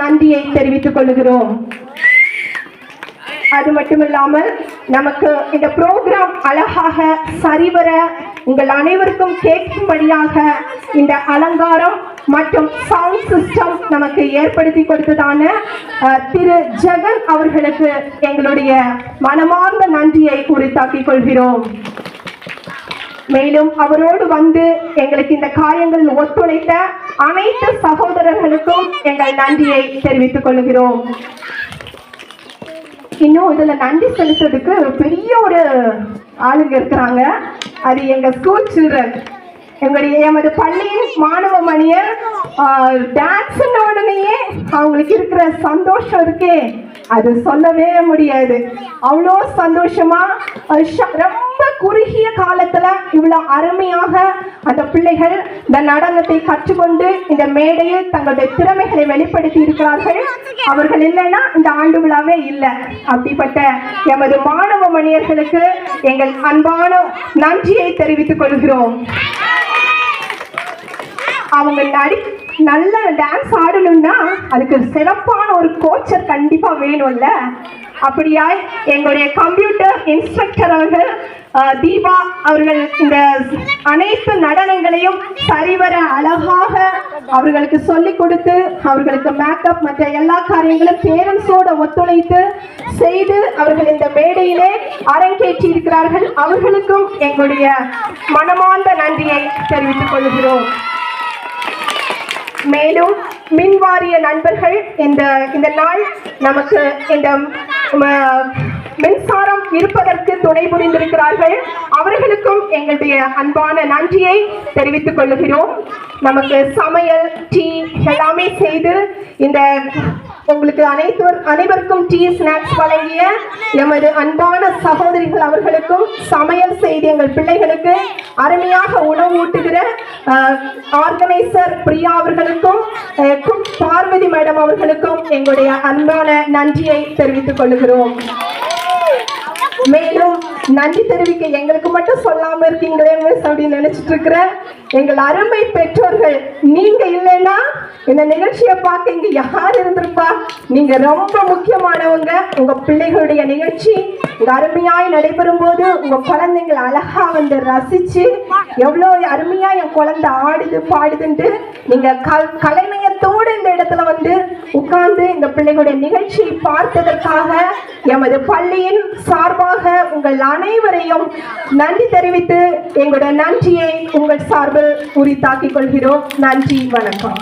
நன்றியை தெரிவித்துக் கொள்கிறோம். அது மட்டுமில்லாமல் நமக்கு இந்த ப்ரோக்ராம் அழகாக சரிவர உங்கள் அனைவருக்கும் கேட்கும்படியாக இந்த அலங்காரம் மற்றும் சவுண்ட் சிஸ்டம் நமக்கு ஏற்படுத்தி கொடுத்ததான திரு ஜெகன் அவர்களுக்கு எங்களுடைய மனமார்ந்த நன்றியை உரித்தாக்கிக் கொள்கிறோம். மேலும் அவரோடு வந்து எங்களுக்கு இந்த காரியங்கள் ஒத்துழைத்த அனைத்து சகோதரர்களுக்கும் எங்கள் நன்றியை தெரிவித்துக் கொள்கிறோம். இன்னும் இதுல நன்றி செலுத்துறதுக்கு பெரிய ஒரு ஆளுங்க இருக்கிறாங்க. அது எங்க ஸ்கூல் சில்ட்ரன், எமது பள்ளியின் மாணவ மணியர். டான்ஸ் உடனேயே அவங்களுக்கு இருக்கிற சந்தோஷம் இருக்கே, அது சொல்லவே முடியாது. அவ்வளோ சந்தோஷமா ரொம்ப குறுகிய காலத்துல இவ்வளவு அருமையாக அந்த பிள்ளைகள் இந்த நடனத்தை கற்றுக்கொண்டு இந்த மேடையில் தங்களுடைய திறமைகளை வெளிப்படுத்தி இருக்கிறார்கள். அவர்கள் இல்லைன்னா இந்த ஆண்டு விழாவே இல்லை. அப்படிப்பட்ட எமது மாணவ மணியர்களுக்கு எங்கள் அன்பான நன்றியை தெரிவித்துக் கொள்கிறோம். அவங்க நல்ல டான்ஸ் ஆடணும்னா அதுக்கு சிறப்பான ஒரு கோச்சர் கண்டிப்பா வேணும்ல. அப்படியாய் எங்களுடைய கம்ப்யூட்டர் இன்ஸ்ட்ரக்டர் அவர்கள் தீபா அவர்கள் இந்த அனைத்து நடனங்களையும் சரிவர அழகாக அவர்களுக்கு சொல்லிக் கொடுத்து அவர்களுக்கு மேக்கப் மற்ற எல்லா காரியங்களும் பேரண்ட்ஸோட ஒத்துழைத்து செய்து அவர்கள் இந்த மேடையிலே அரங்கேற்றி இருக்கிறார்கள். அவர்களுக்கும் எங்களுடைய மனமார்ந்த நன்றியை தெரிவித்துக் கொள்கிறோம். மேலும் மின்வாரிய நண்பர்கள் இந்த நாள் நமக்கு இந்த மின்சாரம் இருப்பதற்கு துணை புரிந்திருக்கிறார்கள். அவர்களுக்கும் எங்களுடைய அன்பான நன்றியை தெரிவித்துக் கொள்கிறோம். நமக்கு சமையல் டீ எல்லாமே செய்து இந்த உங்களுக்கு அனைவருக்கும் டீ ஸ்நாக்ஸ் வழங்கிய எமது அன்பான சகோதரிகள் அவர்களுக்கும் சமையல் செய்து எங்கள் பிள்ளைகளுக்கு அருமையாக உணவு ஊட்டுகிற ஆர்கனைசர் பிரியா அவர்களுக்கும் பார்வதி மேடம் அவர்களுக்கும் எங்களுடைய அன்பான நன்றியை தெரிவித்துக் கொள்கிறோம். மேலும் நன்றி தெரிவிக்க எங்களுக்கு மட்டும் சொல்லாம இருக்கீங்களே அப்படின்னு நினைச்சிட்டு இருக்கிற எங்கள் அருமை பெற்றோர்கள், நீங்க இல்லைன்னா இந்த நிகழ்ச்சியை பார்க்க இங்க யார் இருந்திருப்பா? நீங்க ரொம்ப முக்கியமானவங்க. உங்க பிள்ளைகளுடைய நிகழ்ச்சி இங்க அருமையாய் நடைபெறும் போது உங்க குழந்தைங்களை அழகா வந்து ரசிச்சு எவ்வளவு அருமையா என் குழந்தை ஆடுது பாடுதுன்ட்டு நீங்க கலைநயத்தோடு இந்த இடத்துல வந்து உட்கார்ந்து இந்த பிள்ளைகளுடைய நிகழ்ச்சியை பார்த்ததற்காக எமது பள்ளியின் சார்பாக உங்கள் அனைவரையும் நன்றி தெரிவித்து எங்களுடைய நன்றியை உங்கள் சார்பில் உரித்தாக்கிக் கொள்கிறோம். நன்றி, வணக்கம்.